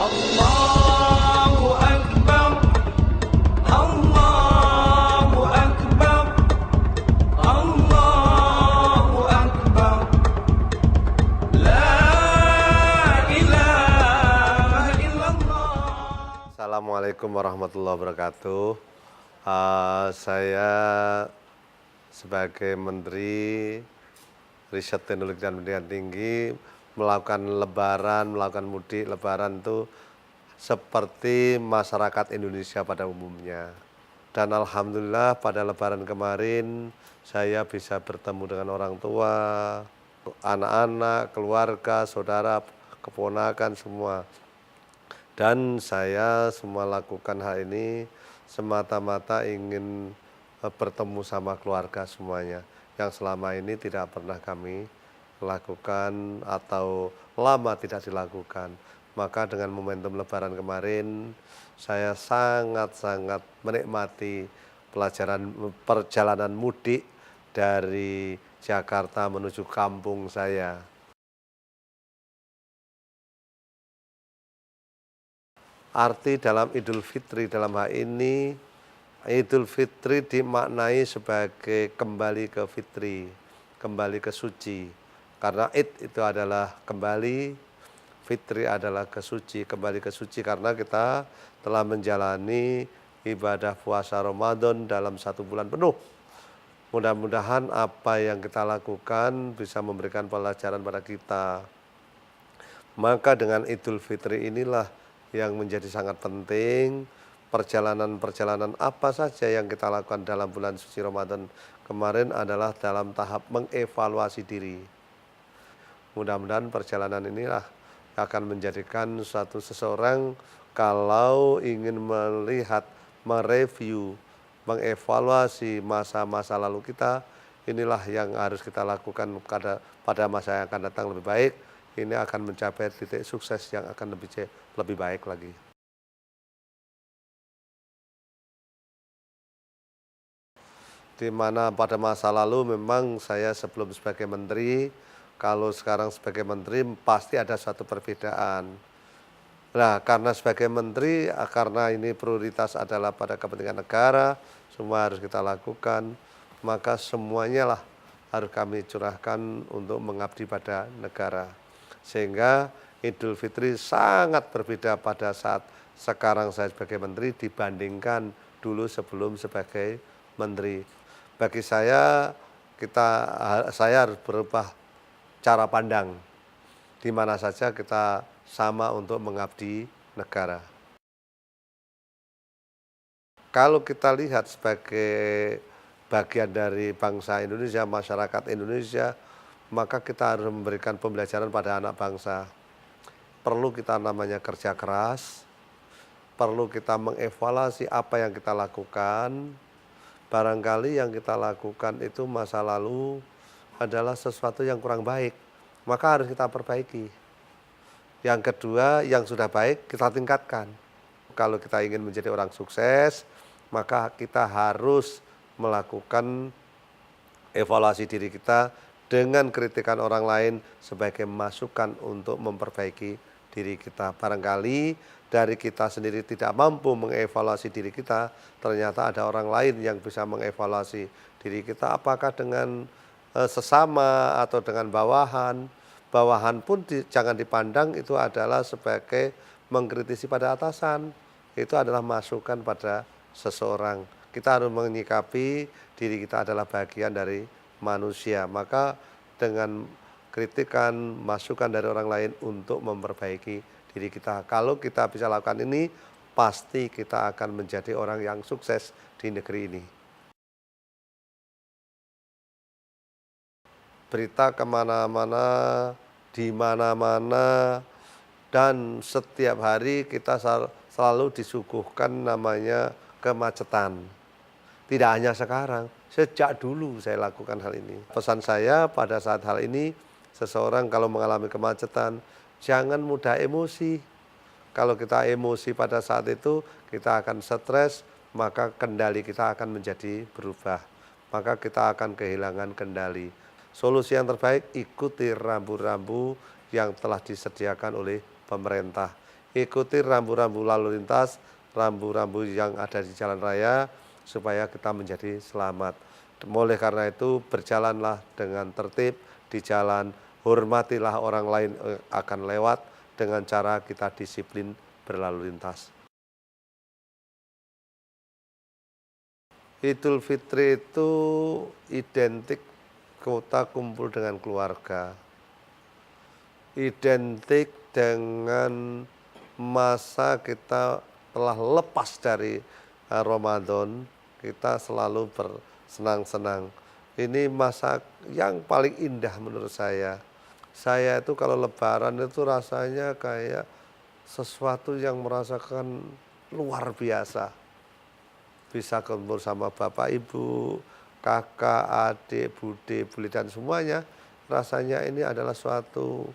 Allahu Akbar, Allahu Akbar, Allahu Akbar, la ilaha illallah. Assalamualaikum warahmatullahi wabarakatuh. Saya sebagai Menteri Riset Teknologi dan Pendidikan Tinggi melakukan mudik lebaran itu seperti masyarakat Indonesia pada umumnya. Dan alhamdulillah pada lebaran kemarin saya bisa bertemu dengan orang tua, anak-anak, keluarga, saudara, keponakan semua. Dan saya semua lakukan hal ini semata-mata ingin bertemu sama keluarga semuanya yang selama ini tidak pernah kami lakukan atau lama tidak dilakukan. Maka dengan momentum lebaran kemarin saya sangat-sangat menikmati perjalanan mudik dari Jakarta menuju kampung saya. Arti dalam Idul Fitri dalam hal ini, Idul Fitri dimaknai sebagai kembali ke fitri, kembali ke suci. Karena Id itu adalah kembali, Fitri adalah kesuci, kembali ke suci karena kita telah menjalani ibadah puasa Ramadan dalam 1 bulan penuh. Mudah-mudahan apa yang kita lakukan bisa memberikan pelajaran pada kita. Maka dengan Idul Fitri inilah yang menjadi sangat penting, perjalanan-perjalanan apa saja yang kita lakukan dalam bulan suci Ramadan kemarin adalah dalam tahap mengevaluasi diri. Mudah-mudahan perjalanan inilah akan menjadikan seseorang kalau ingin melihat, mereview, mengevaluasi masa-masa lalu kita, inilah yang harus kita lakukan pada masa yang akan datang lebih baik. Ini akan mencapai titik sukses yang akan lebih baik lagi. Di mana pada masa lalu memang saya sebelum sebagai menteri, kalau sekarang sebagai menteri pasti ada suatu perbedaan. Nah, karena sebagai menteri, karena ini prioritas adalah pada kepentingan negara, semua harus kita lakukan, maka semuanya lah harus kami curahkan untuk mengabdi pada negara. Sehingga Idul Fitri sangat berbeda pada saat sekarang saya sebagai menteri dibandingkan dulu sebelum sebagai menteri. Bagi saya harus berubah cara pandang, di mana saja kita sama untuk mengabdi negara. Kalau kita lihat sebagai bagian dari bangsa Indonesia, masyarakat Indonesia, maka kita harus memberikan pembelajaran pada anak bangsa. Perlu kita namanya kerja keras, perlu kita mengevaluasi apa yang kita lakukan. Barangkali yang kita lakukan itu masa lalu adalah sesuatu yang kurang baik, maka harus kita perbaiki. Yang kedua, yang sudah baik kita tingkatkan. Kalau kita ingin menjadi orang sukses, maka kita harus melakukan evaluasi diri kita dengan kritikan orang lain sebagai masukan untuk memperbaiki diri kita. Barangkali dari kita sendiri tidak mampu mengevaluasi diri kita, ternyata ada orang lain yang bisa mengevaluasi diri kita, apakah dengan sesama atau dengan bawahan. Bawahan pun jangan dipandang itu adalah sebagai mengkritisi pada atasan. Itu adalah masukan pada seseorang. Kita harus menyikapi diri kita adalah bagian dari manusia. Maka dengan kritikan, masukan dari orang lain untuk memperbaiki diri kita. Kalau kita bisa lakukan ini, pasti kita akan menjadi orang yang sukses di negeri ini. Berita kemana-mana, di mana-mana, dan setiap hari kita selalu disuguhkan namanya kemacetan. Tidak hanya sekarang, sejak dulu saya lakukan hal ini. Pesan saya pada saat hal ini, seseorang kalau mengalami kemacetan, jangan mudah emosi. Kalau kita emosi pada saat itu, kita akan stres, maka kendali kita akan menjadi berubah. Maka kita akan kehilangan kendali. Solusi yang terbaik, ikuti rambu-rambu yang telah disediakan oleh pemerintah. ikuti rambu-rambu lalu lintas, rambu-rambu yang ada di jalan raya, supaya kita menjadi selamat. Oleh karena itu, berjalanlah dengan tertib di jalan, hormatilah orang lain akan lewat dengan cara kita disiplin berlalu lintas. Idul Fitri itu identik kita kumpul dengan keluarga, identik dengan masa kita telah lepas dari Ramadan, kita selalu bersenang-senang. Ini masa yang paling indah menurut saya. Saya itu kalau lebaran itu rasanya kayak sesuatu yang merasakan luar biasa. Bisa kumpul sama bapak, ibu, kakak, adik, bude, bule, dan semuanya. Rasanya ini adalah suatu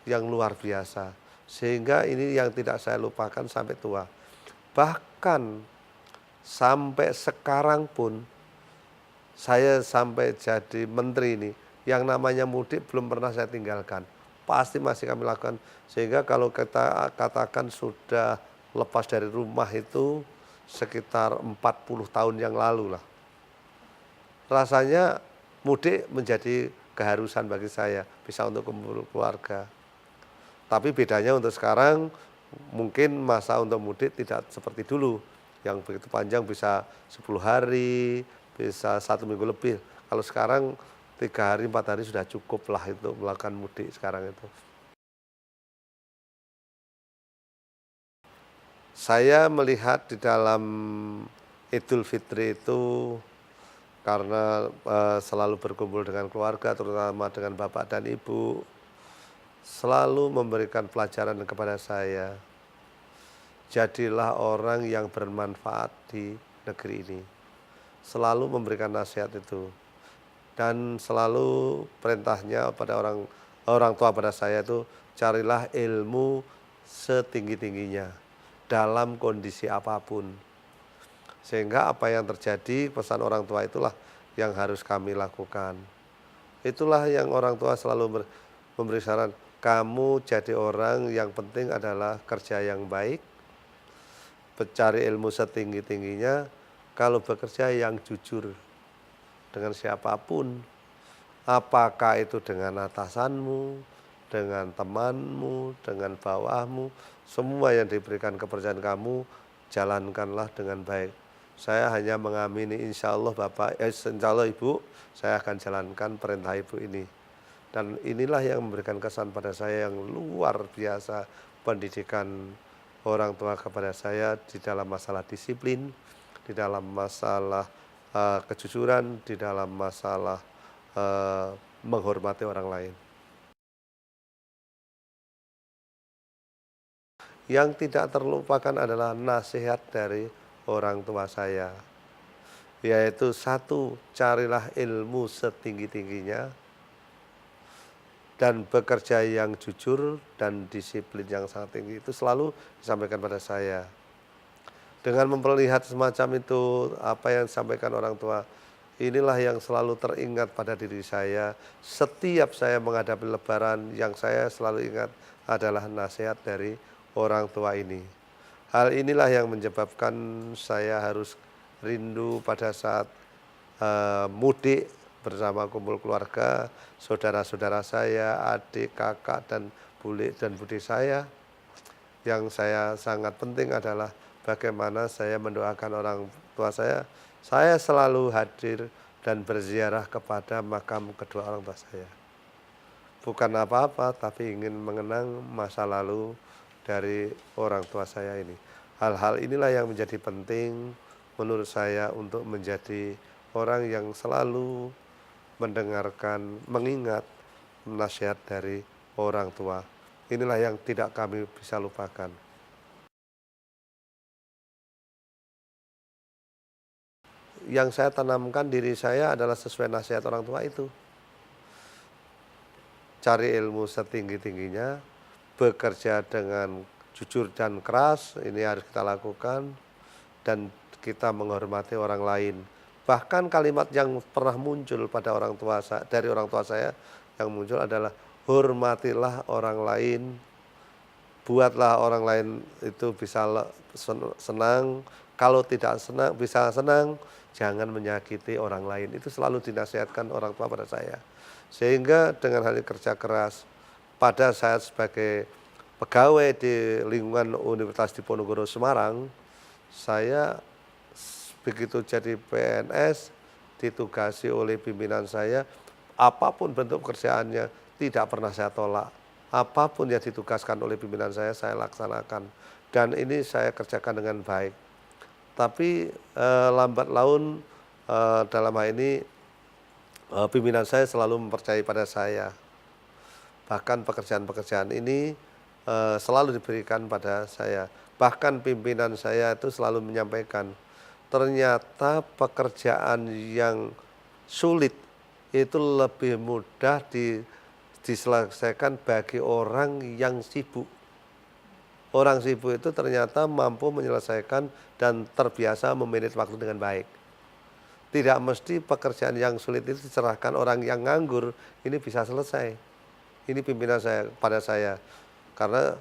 yang luar biasa. Sehingga ini yang tidak saya lupakan sampai tua. Bahkan sampai sekarang pun, saya sampai jadi menteri ini, yang namanya mudik belum pernah saya tinggalkan. Pasti masih kami lakukan. Sehingga kalau kita katakan sudah lepas dari rumah itu sekitar 40 tahun yang lalu lah. Rasanya mudik menjadi keharusan bagi saya, bisa untuk kumpul keluarga. Tapi bedanya untuk sekarang, mungkin masa untuk mudik tidak seperti dulu, yang begitu panjang bisa 10 hari, bisa 1 minggu lebih. Kalau sekarang 3 hari, 4 hari sudah cukup lah itu melakukan mudik sekarang itu. Saya melihat di dalam Idul Fitri itu karena selalu berkumpul dengan keluarga, terutama dengan bapak dan ibu, selalu memberikan pelajaran kepada saya. Jadilah orang yang bermanfaat di negeri ini. Selalu memberikan nasihat itu. Dan selalu perintahnya pada orang tua pada saya itu, carilah ilmu setinggi-tingginya dalam kondisi apapun. Sehingga apa yang terjadi, pesan orang tua itulah yang harus kami lakukan. Itulah yang orang tua selalu memberi saran, kamu jadi orang yang penting adalah kerja yang baik, mencari ilmu setinggi-tingginya, kalau bekerja yang jujur dengan siapapun, apakah itu dengan atasanmu, dengan temanmu, dengan bawahmu, semua yang diberikan kepercayaan kamu, jalankanlah dengan baik. Saya hanya mengamini, insya Allah Bapak, insya Allah Ibu, saya akan jalankan perintah Ibu ini. Dan inilah yang memberikan kesan pada saya yang luar biasa, pendidikan orang tua kepada saya di dalam masalah disiplin, di dalam masalah kejujuran, di dalam masalah menghormati orang lain. Yang tidak terlupakan adalah nasihat dari orang tua saya, yaitu satu, carilah ilmu setinggi-tingginya dan bekerja yang jujur dan disiplin yang sangat tinggi. Itu selalu disampaikan pada saya. Dengan memperlihat semacam itu, apa yang disampaikan orang tua, inilah yang selalu teringat pada diri saya. Setiap saya menghadapi lebaran, yang saya selalu ingat adalah nasihat dari orang tua ini. Hal inilah yang menyebabkan saya harus rindu pada saat mudik bersama kumpul keluarga, saudara-saudara saya, adik, kakak, dan bule dan bude saya. Yang saya sangat penting adalah bagaimana saya mendoakan orang tua saya. Saya selalu hadir dan berziarah kepada makam kedua orang tua saya. Bukan apa-apa, tapi ingin mengenang masa lalu dari orang tua saya ini. Hal-hal inilah yang menjadi penting menurut saya untuk menjadi orang yang selalu mendengarkan, mengingat nasihat dari orang tua. Inilah yang tidak kami bisa lupakan. Yang saya tanamkan diri saya adalah sesuai nasihat orang tua itu. Cari ilmu setinggi-tingginya, bekerja dengan jujur dan keras, ini harus kita lakukan, dan kita menghormati orang lain. Bahkan kalimat yang pernah muncul pada dari orang tua saya yang muncul adalah hormatilah orang lain buatlah orang lain itu bisa senang, kalau tidak senang bisa senang, jangan menyakiti orang lain. Itu selalu dinasihatkan orang tua pada saya. Sehingga dengan hal ini kerja keras, pada saat sebagai pegawai di lingkungan Universitas Diponegoro Semarang, saya begitu jadi PNS, ditugasi oleh pimpinan saya, apapun bentuk pekerjaannya tidak pernah saya tolak. Apapun yang ditugaskan oleh pimpinan saya laksanakan. Dan ini saya kerjakan dengan baik. Tapi lambat laun dalam hal ini pimpinan saya selalu mempercayai pada saya. Bahkan pekerjaan-pekerjaan ini selalu diberikan pada saya. Bahkan pimpinan saya itu selalu menyampaikan, ternyata pekerjaan yang sulit itu lebih mudah diselesaikan bagi orang yang sibuk. Orang sibuk itu ternyata mampu menyelesaikan dan terbiasa memanage waktu dengan baik. Tidak mesti pekerjaan yang sulit itu diserahkan orang yang nganggur, ini bisa selesai. Ini pimpinan saya pada saya. Karena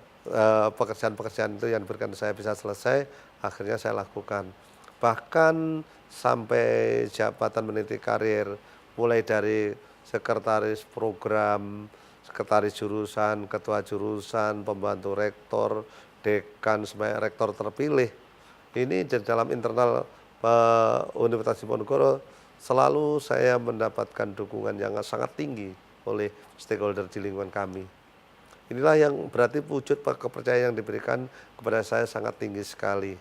pekerjaan-pekerjaan itu yang diberikan saya bisa selesai, akhirnya saya lakukan. Bahkan sampai jabatan meniti karir, mulai dari sekretaris program, sekretaris jurusan, ketua jurusan, pembantu rektor, dekan, sampai rektor terpilih. Ini di dalam internal Universitas Diponegoro selalu saya mendapatkan dukungan yang sangat tinggi oleh stakeholder di lingkungan kami. Inilah yang berarti wujud kepercayaan yang diberikan kepada saya sangat tinggi sekali.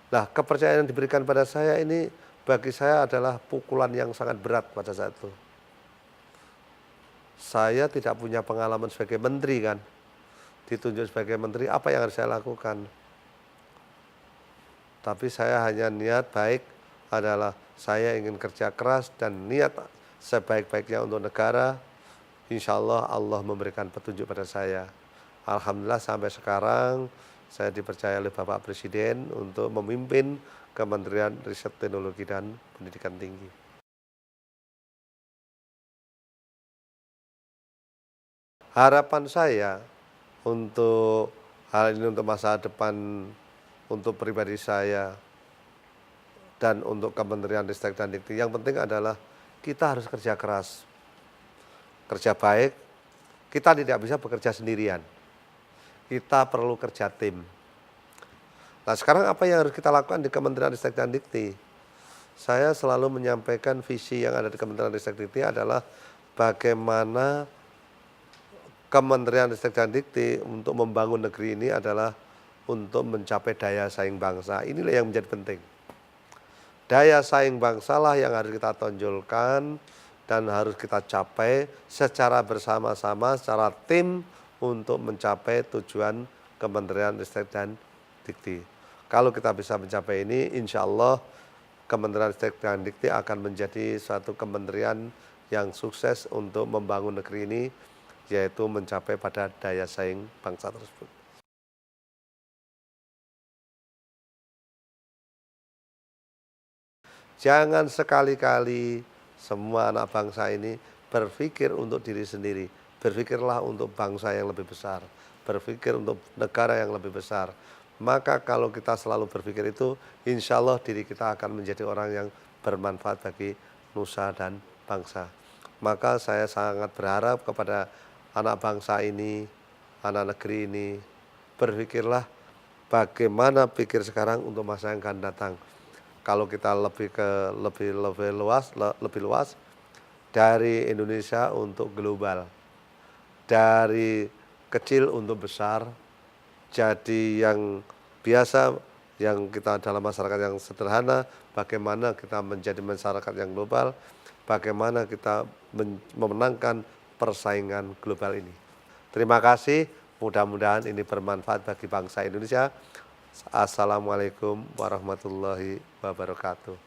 Nah, kepercayaan yang diberikan pada saya ini bagi saya adalah pukulan yang sangat berat pada saat itu. Saya tidak punya pengalaman sebagai menteri kan, ditunjuk sebagai menteri, apa yang harus saya lakukan? Tapi saya hanya niat baik adalah saya ingin kerja keras dan niat sebaik-baiknya untuk negara. Insya Allah Allah memberikan petunjuk pada saya. Alhamdulillah sampai sekarang saya dipercaya oleh Bapak Presiden untuk memimpin Kementerian Riset Teknologi dan Pendidikan Tinggi. Harapan saya untuk hal ini, untuk masa depan, untuk pribadi saya, dan untuk Kementerian Ristek dan Dikti, yang penting adalah kita harus kerja keras, kerja baik. Kita tidak bisa bekerja sendirian, kita perlu kerja tim. Nah, sekarang apa yang harus kita lakukan di Kementerian Ristek dan Dikti? Saya selalu menyampaikan visi yang ada di Kementerian Ristek dan Dikti adalah bagaimana Kementerian Ristek dan Dikti untuk membangun negeri ini adalah untuk mencapai daya saing bangsa. Inilah yang menjadi penting. Daya saing bangsa lah yang harus kita tonjolkan dan harus kita capai secara bersama-sama, secara tim untuk mencapai tujuan Kementerian Ristek dan Dikti. Kalau kita bisa mencapai ini, insya Allah Kementerian Ristek dan Dikti akan menjadi suatu kementerian yang sukses untuk membangun negeri ini, yaitu mencapai pada daya saing bangsa tersebut. Jangan sekali-kali semua anak bangsa ini berpikir untuk diri sendiri. Berpikirlah untuk bangsa yang lebih besar. Berpikir untuk negara yang lebih besar. Maka kalau kita selalu berpikir itu, insya Allah diri kita akan menjadi orang yang bermanfaat bagi nusa dan bangsa. Maka saya sangat berharap kepada anak bangsa ini, anak negeri ini, berpikirlah bagaimana pikir sekarang untuk masa yang akan datang. Kalau kita lebih luas dari Indonesia untuk global, dari kecil untuk besar, jadi yang biasa, yang kita dalam masyarakat yang sederhana, bagaimana kita menjadi masyarakat yang global, bagaimana kita memenangkan persaingan global ini. Terima kasih, mudah-mudahan ini bermanfaat bagi bangsa Indonesia. Assalamualaikum warahmatullahi wabarakatuh.